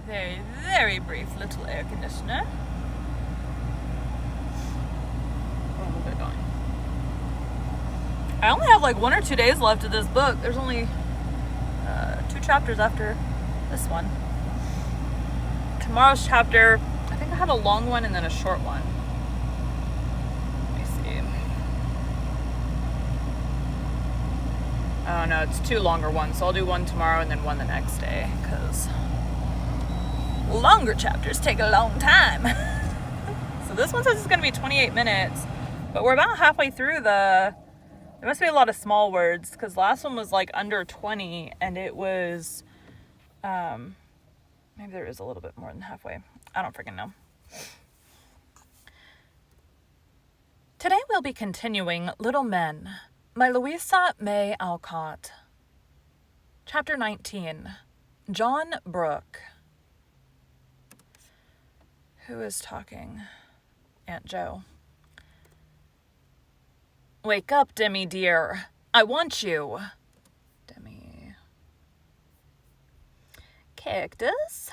very, very brief little air conditioner. Oh, we'll get going. I only have like 1 or 2 days left of this book. There's only 2 chapters after this one. Tomorrow's chapter, I think I have a long one and then a short one. Let me see. Oh no, it's 2 longer ones, so I'll do one tomorrow and then one the next day, because longer chapters take a long time. So this one says it's going to be 28 minutes, but we're about halfway through there must be a lot of small words, because last one was like under 20, and it was, maybe there is a little bit more than halfway. I don't freaking know. Today we'll be continuing Little Men by Louisa May Alcott. Chapter 19, John Brooke. Who is talking? Aunt Jo. Wake up, Demi dear. I want you. Demi. Characters.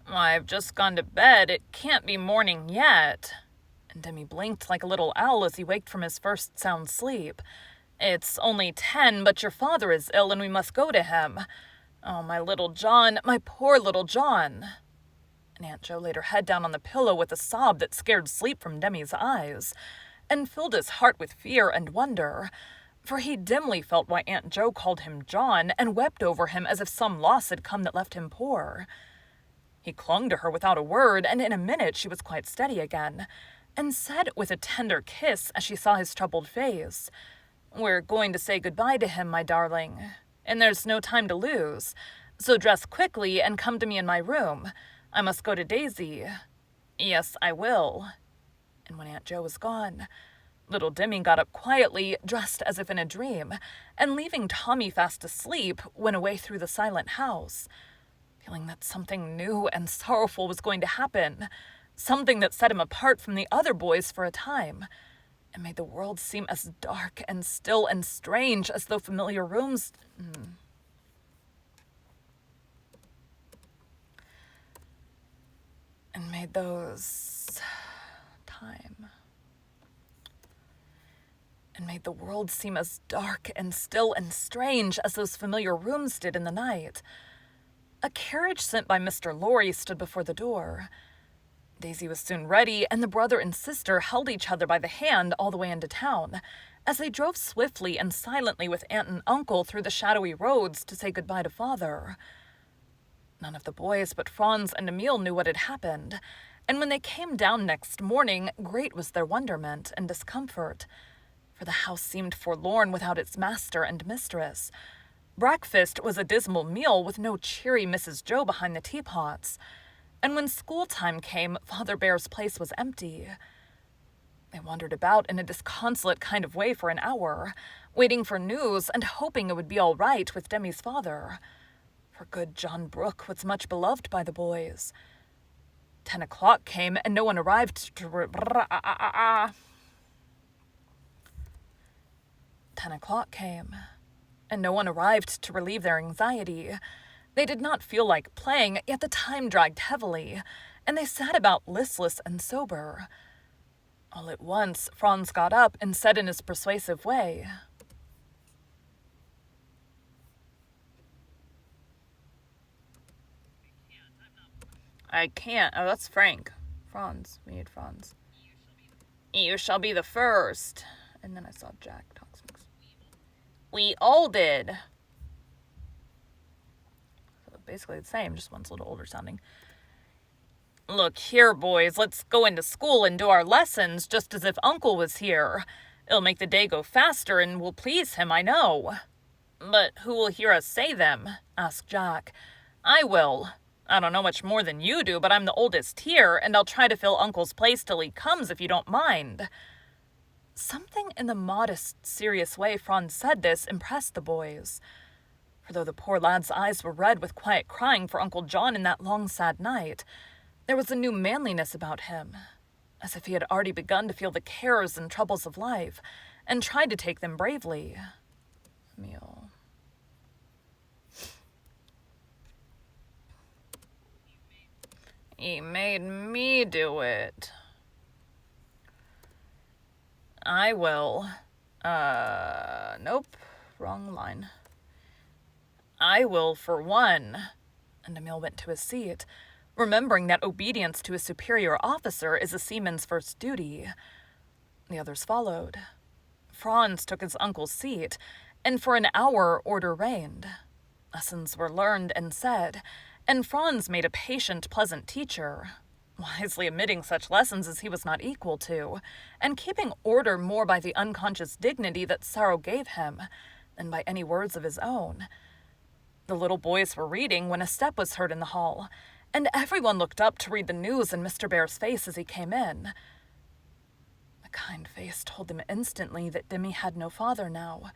I've just gone to bed. It can't be morning yet. And Demi blinked like a little owl as he waked from his first sound sleep. It's only 10, but your father is ill and we must go to him. Oh, my little John, my poor little John. And Aunt Jo laid her head down on the pillow with a sob that scared sleep from Demi's eyes, and filled his heart with fear and wonder, for he dimly felt why Aunt Jo called him John, and wept over him as if some loss had come that left him poor. He clung to her without a word, and in a minute she was quite steady again, and said with a tender kiss as she saw his troubled face, "We're going to say goodbye to him, my darling. And there's no time to lose. So dress quickly and come to me in my room. I must go to Daisy." "Yes, I will." And when Aunt Jo was gone, little Demi got up quietly, dressed as if in a dream, and leaving Tommy fast asleep, went away through the silent house, feeling that something new and sorrowful was going to happen, something that set him apart from the other boys for a time, and made the world seem as dark and still and strange as though familiar rooms... And made those... time... And made the world seem as dark and still and strange as those familiar rooms did in the night. A carriage sent by Mr. Lorry stood before the door. Daisy was soon ready, and the brother and sister held each other by the hand all the way into town, as they drove swiftly and silently with Aunt and Uncle through the shadowy roads to say goodbye to Father. None of the boys but Franz and Emil knew what had happened, and when they came down next morning, great was their wonderment and discomfort, for the house seemed forlorn without its master and mistress. Breakfast was a dismal meal with no cheery Mrs. Jo behind the teapots, and when school time came, Father Bear's place was empty. They wandered about in a disconsolate kind of way for an hour, waiting for news and hoping it would be all right with Demi's father, for good John Brooke was much beloved by the boys. 10 o'clock came, and no one arrived to... 10 o'clock came, and no one arrived to relieve their anxiety. They did not feel like playing, yet the time dragged heavily, and they sat about listless and sober. All at once, Franz got up and said in his persuasive way, "I can't. Oh, that's Frank. Franz. We need Franz. You shall be the first." And then I saw Jack talk some. We all did. So basically the same, just one's a little older sounding. "Look here, boys, let's go into school and do our lessons just as if Uncle was here. It'll make the day go faster and will please him, I know." "But who will hear us say them?" asked Jack. "I will. I don't know much more than you do, but I'm the oldest here, and I'll try to fill Uncle's place till he comes if you don't mind." Something in the modest, serious way Franz said this impressed the boys, for though the poor lad's eyes were red with quiet crying for Uncle John in that long, sad night, there was a new manliness about him, as if he had already begun to feel the cares and troubles of life, and tried to take them bravely. Emil. He made me do it. I will. Nope. Wrong line. I will, for one. And Emil went to his seat, remembering that obedience to a superior officer is a seaman's first duty. The others followed. Franz took his uncle's seat, and for an hour order reigned. Lessons were learned and said, and Franz made a patient, pleasant teacher, wisely omitting such lessons as he was not equal to, and keeping order more by the unconscious dignity that sorrow gave him than by any words of his own. The little boys were reading when a step was heard in the hall, and everyone looked up to read the news in Mr. Bear's face as he came in. The kind face told them instantly that Demi had no father now,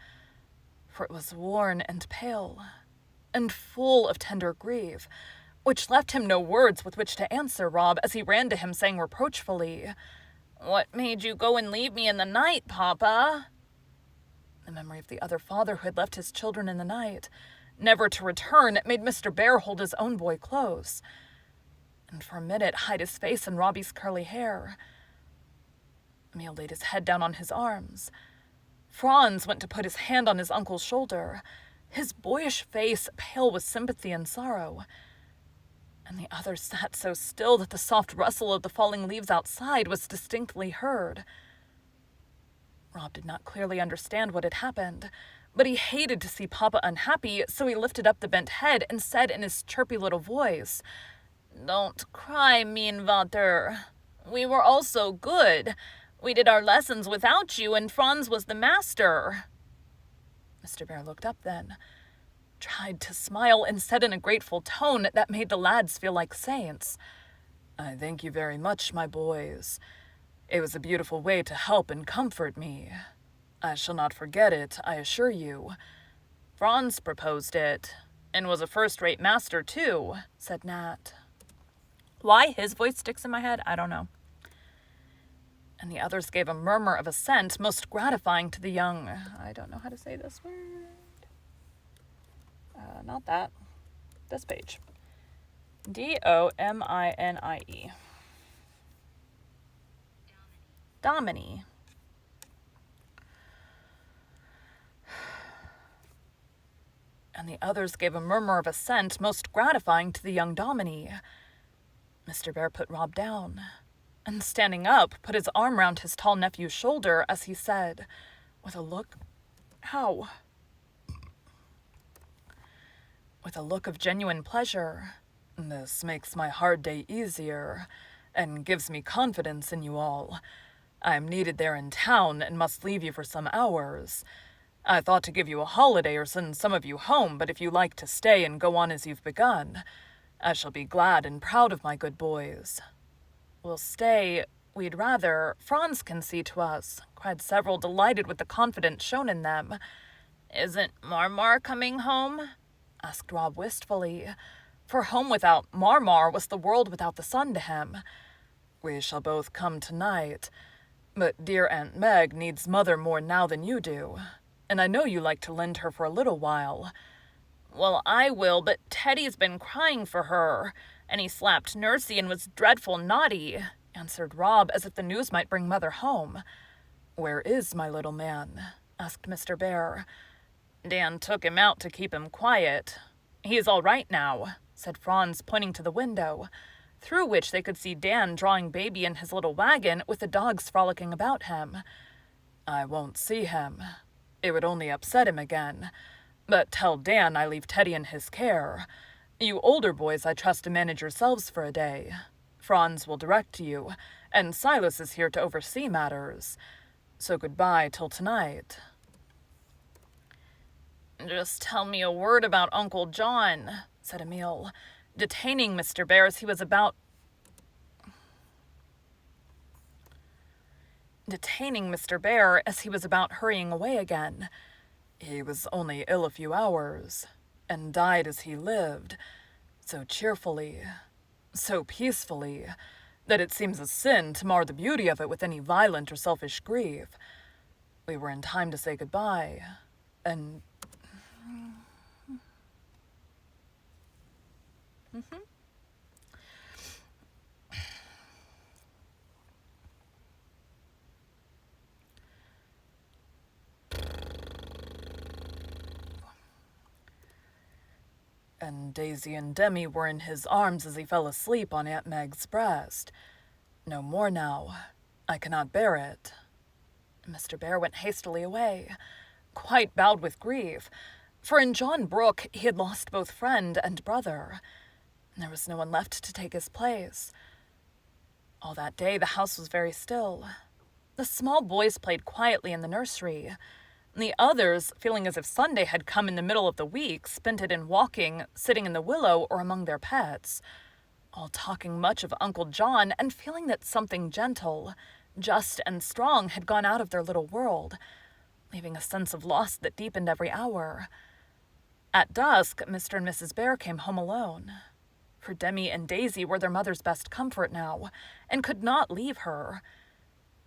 for it was worn and pale, and full of tender grief, which left him no words with which to answer Rob as he ran to him saying reproachfully, "What made you go and leave me in the night, Papa?" The memory of the other father who had left his children in the night, never to return, made Mr. Bear hold his own boy close, and for a minute hide his face in Robbie's curly hair. Emil laid his head down on his arms. Franz went to put his hand on his uncle's shoulder, his boyish face pale with sympathy and sorrow. And the others sat so still that the soft rustle of the falling leaves outside was distinctly heard. Rob did not clearly understand what had happened, but he hated to see Papa unhappy, so he lifted up the bent head and said in his chirpy little voice, "Don't cry, mein Vater. We were all so good. We did our lessons without you, and Franz was the master." Mr. Bear looked up then, tried to smile, and said in a grateful tone that made the lads feel like saints, "I thank you very much, my boys. It was a beautiful way to help and comfort me. I shall not forget it, I assure you. Franz proposed it, and was a first-rate master, too," said Nat. Why his voice sticks in my head, I don't know. And the others gave a murmur of assent, most gratifying to the young... I don't know how to say this word. Not that. This page. D-O-M-I-N-I-E. Domini. And the others gave a murmur of assent, most gratifying to the young Dominie. Mr. Bear put Rob down, and standing up, put his arm round his tall nephew's shoulder as he said, with a look... With a look of genuine pleasure, "This makes my hard day easier, and gives me confidence in you all. I am needed there in town, and must leave you for some hours. I thought to give you a holiday or send some of you home, but if you like to stay and go on as you've begun, I shall be glad and proud of my good boys." "We'll stay. We'd rather. Franz can see to us," cried several, delighted with the confidence shown in them. "Isn't Marmar coming home?" asked Rob wistfully, for home without Marmar was the world without the sun to him. "We shall both come tonight, but dear Aunt Meg needs Mother more now than you do, and I know you like to lend her for a little while." "Well, I will, but Teddy's been crying for her, and he slapped Nursey and was dreadful naughty," answered Rob, as if the news might bring Mother home. "Where is my little man?" asked Mr. Bear. "Dan took him out to keep him quiet. He's all right now," said Franz, pointing to the window, through which they could see Dan drawing Baby in his little wagon with the dogs frolicking about him. "I won't see him. It would only upset him again. But tell Dan I leave Teddy in his care. You older boys I trust to manage yourselves for a day. Franz will direct you, and Silas is here to oversee matters. So goodbye till tonight." "Just tell me a word about Uncle John," said Emil, detaining Mr. Bear as he was about hurrying away again. "He was only ill a few hours, and died as he lived, so cheerfully, so peacefully, that it seems a sin to mar the beauty of it with any violent or selfish grief. We were in time to say goodbye, and... And Daisy and Demi were in his arms as he fell asleep on Aunt Meg's breast. No more now. I cannot bear it. Mr. Bear went hastily away, quite bowed with grief, for in John Brooke he had lost both friend and brother. There was no one left to take his place. All that day the house was very still. The small boys played quietly in the nursery. The others, feeling as if Sunday had come in the middle of the week, spent it in walking, sitting in the willow, or among their pets, all talking much of Uncle John and feeling that something gentle, just and strong had gone out of their little world, leaving a sense of loss that deepened every hour. At dusk, Mr. and Mrs. Bear came home alone, for Demi and Daisy were their mother's best comfort now, and could not leave her.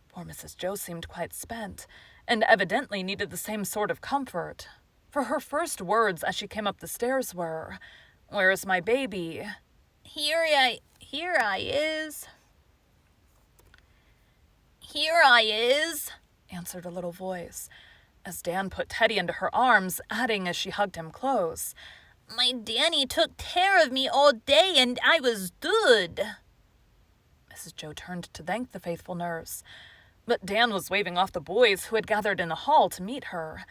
Poor Mrs. Joe seemed quite spent, and evidently needed the same sort of comfort, for her first words as she came up the stairs were, "Where is my baby?" Here I is," answered a little voice, as Dan put Teddy into her arms, adding as she hugged him close, "My Danny took care of me all day, and I was good." Mrs. Joe turned to thank the faithful nurse, but Dan was waving off the boys who had gathered in the hall to meet her,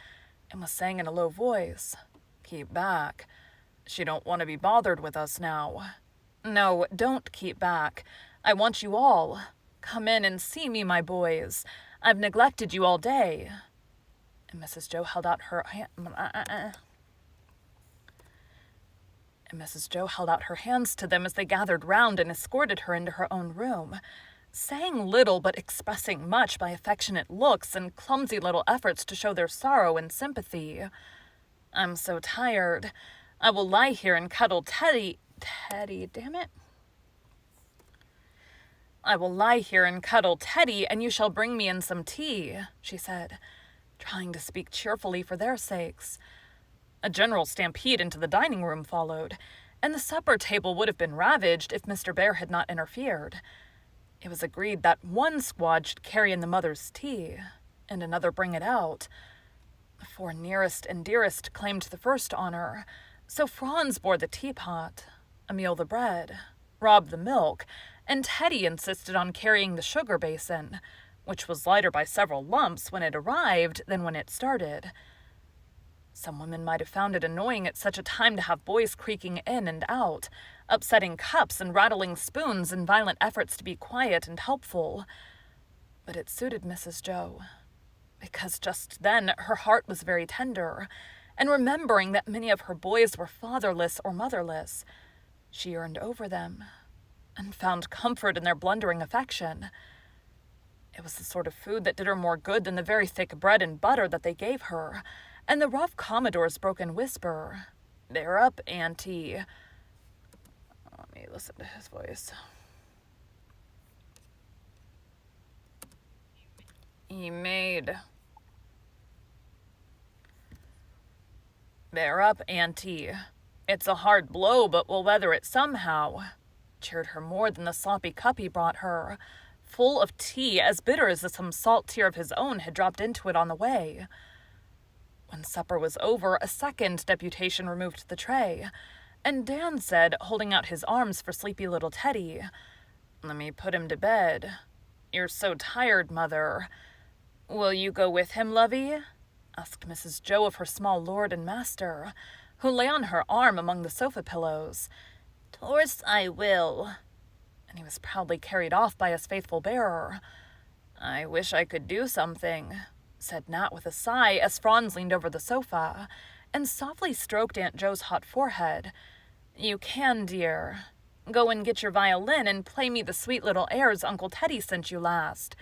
and was saying in a low voice, "Keep back. She don't want to be bothered with us now. No, don't keep back. I want you all. Come in and see me, my boys. I've neglected you all day." And Mrs. Joe held out her hands to them as they gathered round and escorted her into her own room, saying little but expressing much by affectionate looks and clumsy little efforts to show their sorrow and sympathy. "I'm so tired. I will lie here and cuddle Teddy, damn it. I will lie here and cuddle Teddy, and you shall bring me in some tea," she said, trying to speak cheerfully for their sakes. A general stampede into the dining room followed, and the supper table would have been ravaged if Mr. Bear had not interfered. It was agreed that one squad should carry in the mother's tea, and another bring it out. The four nearest and dearest claimed the first honor, so Franz bore the teapot, Emile the bread, Rob the milk, and Teddy insisted on carrying the sugar basin, which was lighter by several lumps when it arrived than when it started. Some women might have found it annoying at such a time to have boys creaking in and out, upsetting cups and rattling spoons in violent efforts to be quiet and helpful. But it suited Mrs. Joe, because just then her heart was very tender, and remembering that many of her boys were fatherless or motherless, she yearned over them, and found comfort in their blundering affection. It was the sort of food that did her more good than the very thick bread and butter that they gave her, and the rough Commodore's broken whisper, "Bear up, Auntie." Let me listen to his voice. He made. "Bear up, Auntie. It's a hard blow, but we'll weather it somehow," cheered her more than the sloppy cup he brought her, full of tea as bitter as if some salt tear of his own had dropped into it on the way. When supper was over, a second deputation removed the tray, and Dan said, holding out his arms for sleepy little Teddy, "Let me put him to bed. You're so tired, Mother. Will you go with him, lovey?" asked Mrs. Joe of her small lord and master, who lay on her arm among the sofa pillows. "'Torse I will." And he was proudly carried off by his faithful bearer. "I wish I could do something," said Nat with a sigh as Franz leaned over the sofa and softly stroked Aunt Joe's hot forehead. "You can, dear. Go and get your violin and play me the sweet little airs Uncle Teddy sent you last.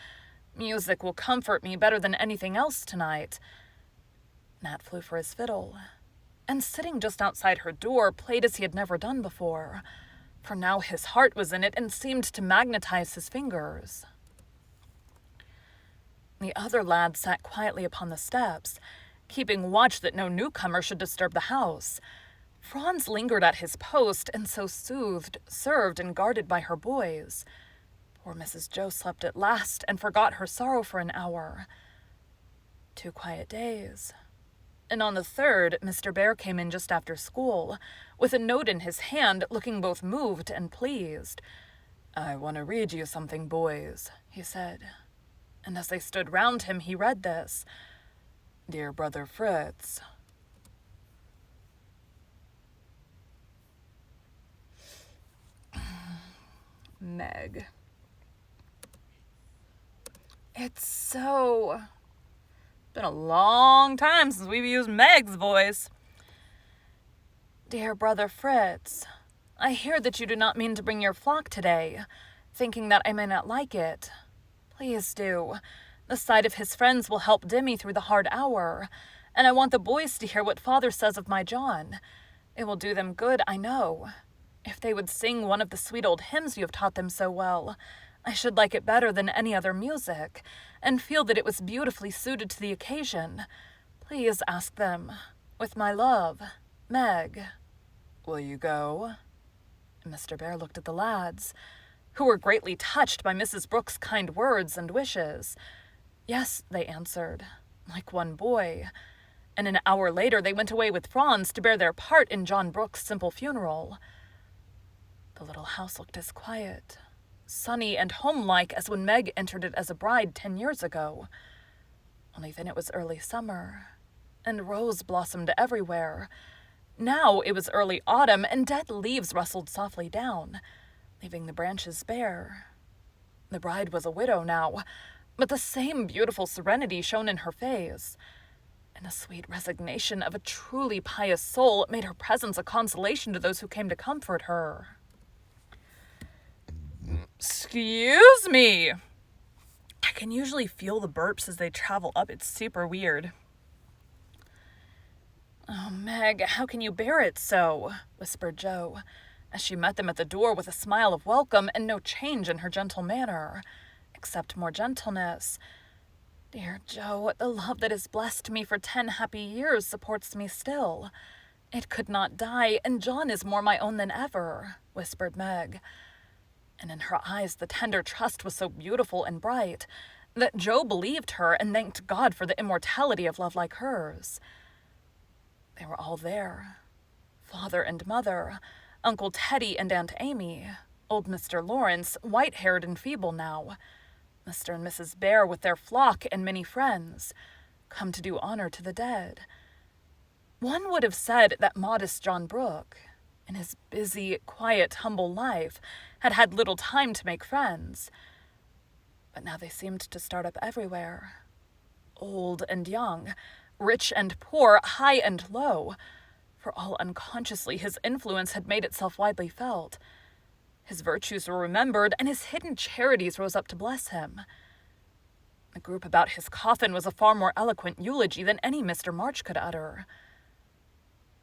Music will comfort me better than anything else tonight." Nat flew for his fiddle, and sitting just outside her door, played as he had never done before, for now his heart was in it and seemed to magnetize his fingers. The other lad sat quietly upon the steps, keeping watch that no newcomer should disturb the house. Franz lingered at his post, and so soothed, served, and guarded by her boys. Poor Mrs. Joe slept at last, and forgot her sorrow for an hour. 2 quiet days. And on the 3rd, Mr. Bear came in just after school, with a note in his hand, looking both moved and pleased. "I want to read you something, boys," he said. And as they stood round him, he read this. "Dear Brother Fritz." Meg. It's been a long time since we've used Meg's voice. "Dear Brother Fritz, I hear that you do not mean to bring your flock today, thinking that I may not like it. Please do. The sight of his friends will help Dimmy through the hard hour, and I want the boys to hear what Father says of my John. It will do them good, I know. If they would sing one of the sweet old hymns you have taught them so well, I should like it better than any other music, and feel that it was beautifully suited to the occasion. Please ask them. With my love, Meg." "Will you go?" Mr. Bear looked at the lads, who were greatly touched by Mrs. Brooks' kind words and wishes. "Yes," they answered, like one boy. And an hour later they went away with Franz to bear their part in John Brooks' simple funeral. The little house looked as quiet, sunny and homelike as when Meg entered it as a bride 10 years ago. Only then it was early summer, and rose blossomed everywhere. Now it was early autumn, and dead leaves rustled softly down, leaving the branches bare. The bride was a widow now, but the same beautiful serenity shone in her face, and the sweet resignation of a truly pious soul made her presence a consolation to those who came to comfort her. "Excuse me!" I can usually feel the burps as they travel up. It's super weird. "Oh, Meg, how can you bear it so?" whispered Joe, as she met them at the door with a smile of welcome and no change in her gentle manner, except more gentleness. "Dear Joe, the love that has blessed me for 10 happy years supports me still. It could not die, and John is more my own than ever," whispered Meg. And in her eyes the tender trust was so beautiful and bright that Joe believed her and thanked God for the immortality of love like hers. They were all there. Father and Mother, Uncle Teddy and Aunt Amy, old Mr. Lawrence, white-haired and feeble now, Mr. and Mrs. Bear with their flock and many friends, come to do honor to the dead. One would have said that modest John Brooke, in his busy, quiet, humble life, had had little time to make friends. But now they seemed to start up everywhere. Old and young, rich and poor, high and low, for all unconsciously his influence had made itself widely felt. His virtues were remembered, and his hidden charities rose up to bless him. The group about his coffin was a far more eloquent eulogy than any Mr. March could utter.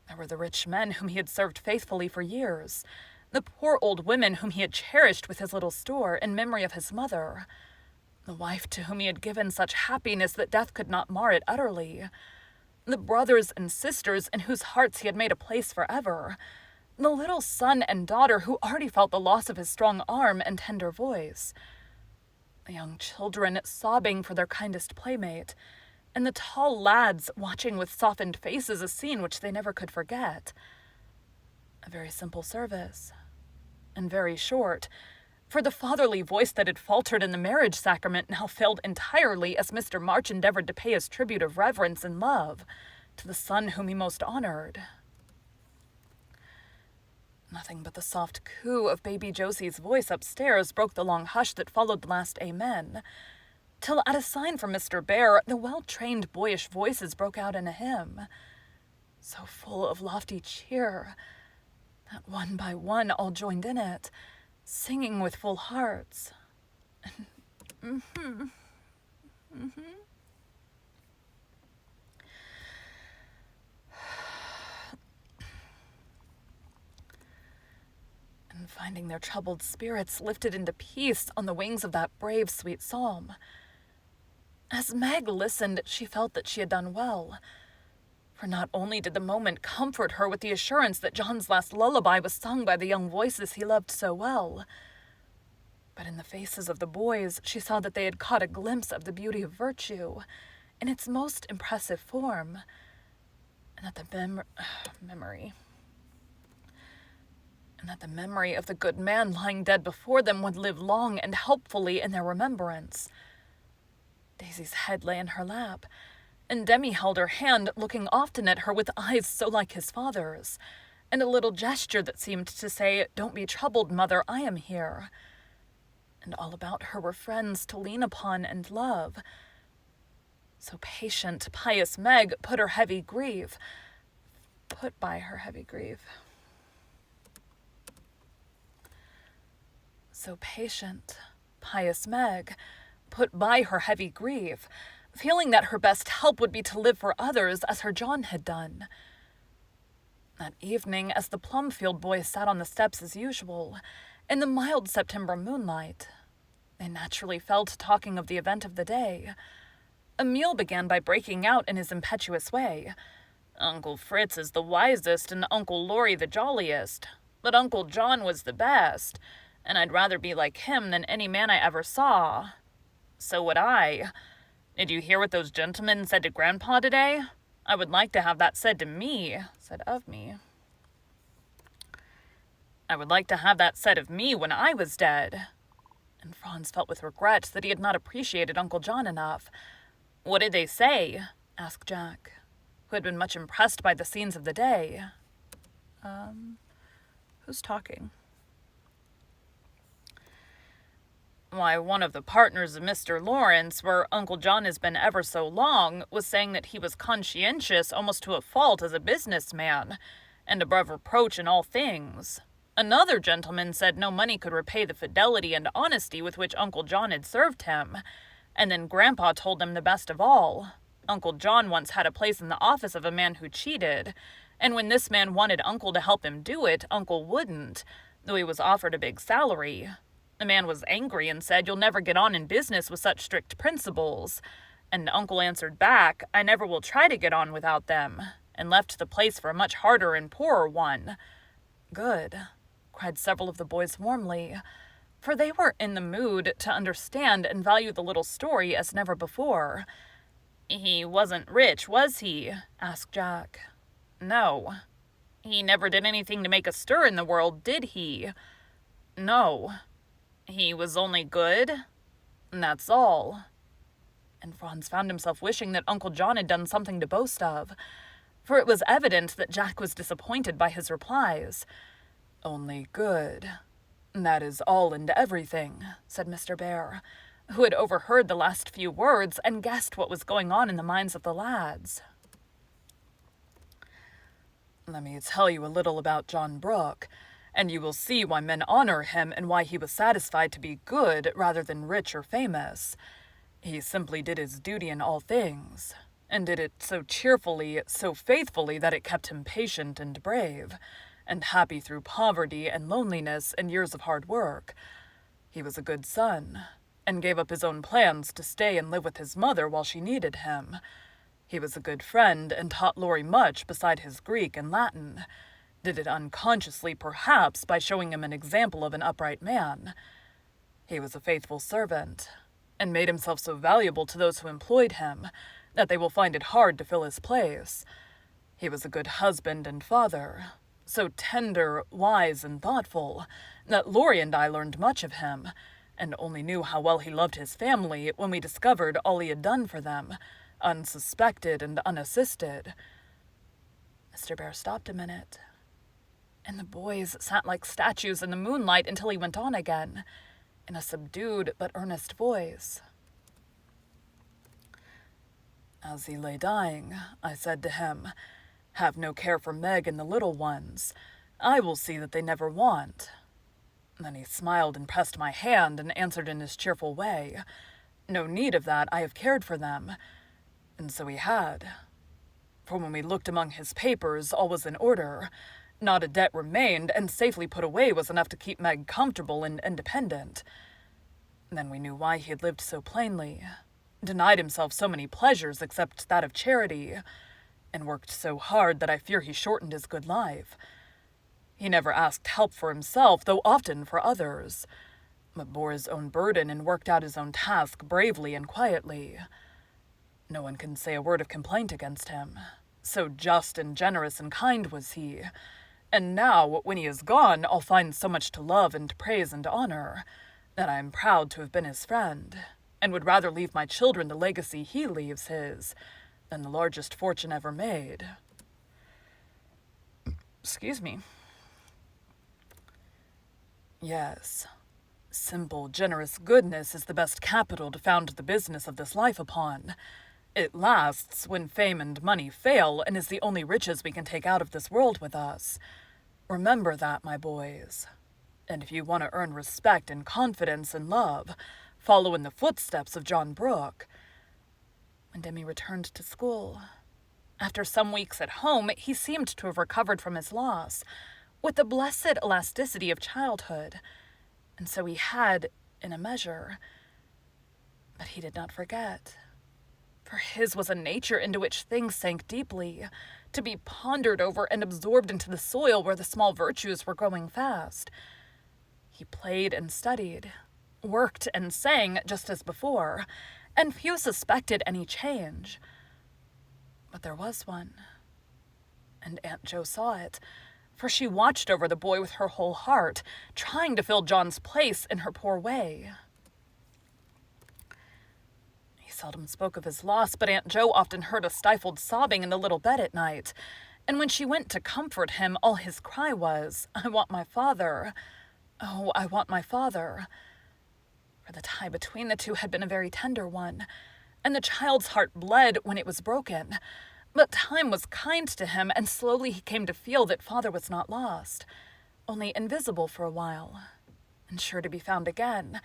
There were the rich men whom he had served faithfully for years, the poor old women whom he had cherished with his little store in memory of his mother, the wife to whom he had given such happiness that death could not mar it utterly, the brothers and sisters in whose hearts he had made a place forever, the little son and daughter who already felt the loss of his strong arm and tender voice, the young children sobbing for their kindest playmate, and the tall lads watching with softened faces a scene which they never could forget. A very simple service, and very short, for the fatherly voice that had faltered in the marriage sacrament now failed entirely as Mr. March endeavored to pay his tribute of reverence and love to the son whom he most honored. Nothing but the soft coo of baby Josie's voice upstairs broke the long hush that followed the last amen, till at a sign from Mr. Bear, the well-trained boyish voices broke out in a hymn, so full of lofty cheer that one by one all joined in it, singing with full hearts. And finding their troubled spirits lifted into peace on the wings of that brave, sweet psalm, As Meg listened, she felt that she had done well. For not only did the moment comfort her with the assurance that John's last lullaby was sung by the young voices he loved so well, but in the faces of the boys she saw that they had caught a glimpse of the beauty of virtue in its most impressive form, and that the memory of the good man lying dead before them would live long and helpfully in their remembrance. Daisy's head lay in her lap, and Demi held her hand, looking often at her with eyes so like his father's, and a little gesture that seemed to say, "Don't be troubled, mother, I am here." And all about her were friends to lean upon and love. So patient, pious Meg put by her heavy grief. So patient, pious Meg put by her heavy grief, feeling that her best help would be to live for others as her John had done. That evening, as the Plumfield boys sat on the steps as usual, in the mild September moonlight, they naturally fell to talking of the event of the day. Emile began by breaking out in his impetuous way. "Uncle Fritz is the wisest and Uncle Laurie the jolliest, but Uncle John was the best, and I'd rather be like him than any man I ever saw." "So would I. Did you hear what those gentlemen said to Grandpa today? I would like to have that said of me. I would like to have that said of me when I was dead." And Franz felt with regret that he had not appreciated Uncle John enough. "What did they say?" asked Jack, who had been much impressed by the scenes of the day. Who's talking? "Why, one of the partners of Mr. Lawrence, where Uncle John has been ever so long, was saying that he was conscientious almost to a fault as a businessman, and above reproach in all things. Another gentleman said no money could repay the fidelity and honesty with which Uncle John had served him. And then Grandpa told them the best of all. Uncle John once had a place in the office of a man who cheated, and when this man wanted Uncle to help him do it, Uncle wouldn't, though he was offered a big salary. The man was angry and said, 'You'll never get on in business with such strict principles.' And Uncle answered back, 'I never will try to get on without them,' and left the place for a much harder and poorer one." "Good," cried several of the boys warmly, for they were in the mood to understand and value the little story as never before. "He wasn't rich, was he?" asked Jack. "No." "He never did anything to make a stir in the world, did he?" "No." "He was only good?" "That's all." And Franz found himself wishing that Uncle John had done something to boast of, for it was evident that Jack was disappointed by his replies. "Only good. That is all and everything," said Mr. Bear, who had overheard the last few words and guessed what was going on in the minds of the lads. "Let me tell you a little about John Brooke, and you will see why men honor him and why he was satisfied to be good rather than rich or famous. He simply did his duty in all things, and did it so cheerfully, so faithfully that it kept him patient and brave, and happy through poverty and loneliness and years of hard work. He was a good son, and gave up his own plans to stay and live with his mother while she needed him. He was a good friend and taught Laurie much beside his Greek and Latin. Did it unconsciously, perhaps, by showing him an example of an upright man. He was a faithful servant, and made himself so valuable to those who employed him that they will find it hard to fill his place. He was a good husband and father, so tender, wise, and thoughtful, that Laurie and I learned much of him, and only knew how well he loved his family when we discovered all he had done for them, unsuspected and unassisted." Mr. Bear stopped a minute, and the boys sat like statues in the moonlight until he went on again, in a subdued but earnest voice. "As he lay dying, I said to him, 'Have no care for Meg and the little ones. I will see that they never want.' Then he smiled and pressed my hand and answered in his cheerful way, 'No need of that, I have cared for them.' And so he had. For when we looked among his papers, all was in order. Not a debt remained, and safely put away was enough to keep Meg comfortable and independent. Then we knew why he had lived so plainly. denied himself so many pleasures except that of charity, and worked so hard that I fear he shortened his good life. He never asked help for himself, though often for others, but bore his own burden and worked out his own task bravely and quietly. No one can say a word of complaint against him. So just and generous and kind was he. And now, when he is gone, I'll find so much to love and praise and honor that I am proud to have been his friend, and would rather leave my children the legacy he leaves his than the largest fortune ever made. Excuse me. Yes, simple, generous goodness is the best capital to found the business of this life upon. It lasts when fame and money fail, and is the only riches we can take out of this world with us. Remember that, my boys. And if you want to earn respect and confidence and love, follow in the footsteps of John Brooke. When Demi returned to school, after some weeks at home, he seemed to have recovered from his loss, with the blessed elasticity of childhood, and so he had, in a measure, but he did not forget. For his was a nature into which things sank deeply, to be pondered over and absorbed into the soil where the small virtues were growing fast. He played and studied, worked and sang just as before, and few suspected any change. But there was one, and Aunt Jo saw it, for she watched over the boy with her whole heart, trying to fill John's place in her poor way. He seldom spoke of his loss, but Aunt Jo often heard a stifled sobbing in the little bed at night, and when she went to comfort him, all his cry was, "I want my father. Oh, I want my father." For the tie between the two had been a very tender one, and the child's heart bled when it was broken. But time was kind to him, and slowly he came to feel that father was not lost, only invisible for a while, and sure to be found again,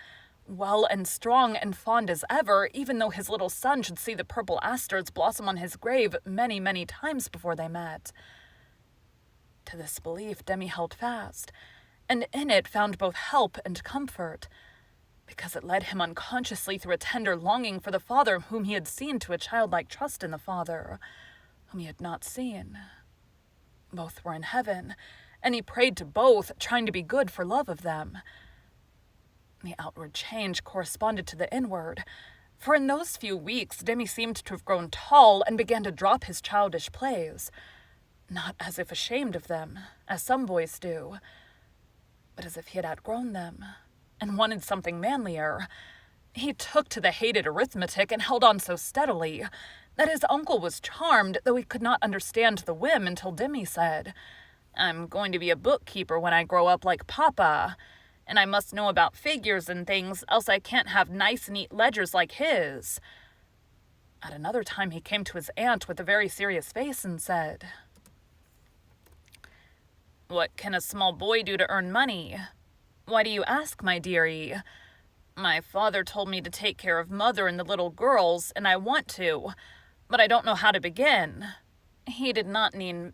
well and strong and fond as ever, even though his little son should see the purple asters blossom on his grave many, many times before they met. To this belief Demi held fast, and in it found both help and comfort, because it led him unconsciously through a tender longing for the father whom he had seen, to a childlike trust in the father whom he had not seen. Both were in heaven, and he prayed to both, trying to be good for love of them. The outward change corresponded to the inward, for in those few weeks Demi seemed to have grown tall and began to drop his childish plays, not as if ashamed of them, as some boys do, but as if he had outgrown them and wanted something manlier. He took to the hated arithmetic and held on so steadily that his uncle was charmed, though he could not understand the whim until Demi said, "I'm going to be a bookkeeper when I grow up like Papa, and I must know about figures and things, else I can't have nice, neat ledgers like his." At another time he came to his aunt with a very serious face and said, "What can a small boy do to earn money? Why do you ask, my dearie? My father told me to take care of mother and the little girls, and I want to, but I don't know how to begin. He did not mean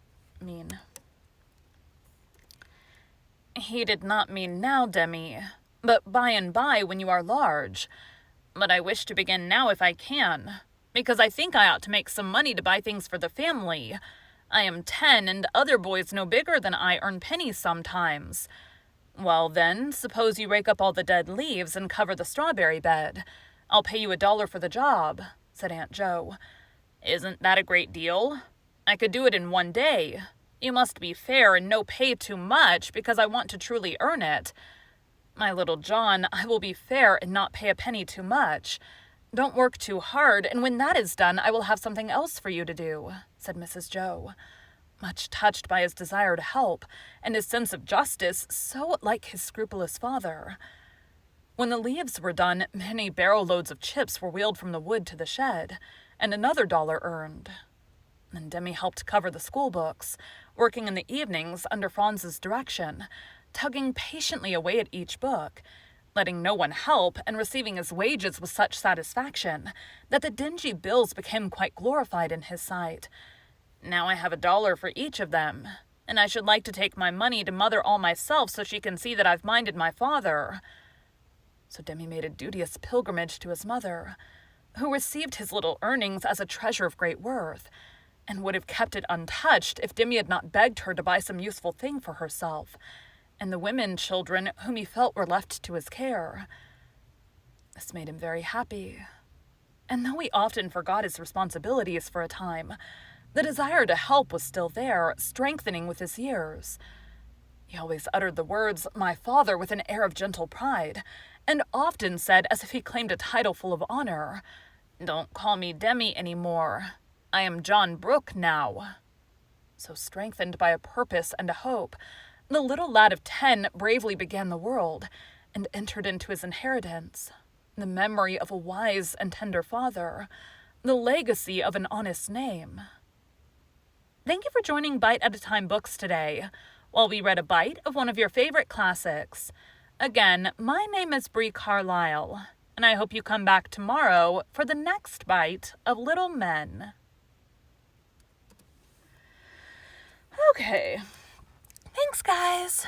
now, Demi, but by and by when you are large. But I wish to begin now if I can, because I think I ought to make some money to buy things for the family. I am 10, and other boys no bigger than I earn pennies sometimes. Well then, suppose you rake up all the dead leaves and cover the strawberry bed. I'll pay you $1 for the job," said Aunt Jo. "Isn't that a great deal? I could do it in one day. You must be fair and no pay too much, because I want to truly earn it. My little John, I will be fair and not pay a penny too much. Don't work too hard, and when that is done, I will have something else for you to do," said Mrs. Jo, much touched by his desire to help, and his sense of justice, so like his scrupulous father. When the leaves were done, many barrow loads of chips were wheeled from the wood to the shed, and another $1 earned. Then Demi helped cover the school books, working in the evenings under Franz's direction, tugging patiently away at each book, letting no one help, and receiving his wages with such satisfaction that the dingy bills became quite glorified in his sight. "Now I have $1 for each of them, and I should like to take my money to mother all myself so she can see that I've minded my father." So Demi made a duteous pilgrimage to his mother, who received his little earnings as a treasure of great worth, and would have kept it untouched if Demi had not begged her to buy some useful thing for herself, and the women children whom he felt were left to his care. This made him very happy. And though he often forgot his responsibilities for a time, the desire to help was still there, strengthening with his years. He always uttered the words, "my father," with an air of gentle pride, and often said, as if he claimed a title full of honor, "Don't call me Demi any more. I am John Brooke now." So strengthened by a purpose and a hope, the little lad of 10 bravely began the world and entered into his inheritance, the memory of a wise and tender father, the legacy of an honest name. Thank you for joining Bite at a Time Books today, while we read a bite of one of your favorite classics. Again, my name is Bree Carlile, and I hope you come back tomorrow for the next bite of Little Men. Okay. Thanks, guys.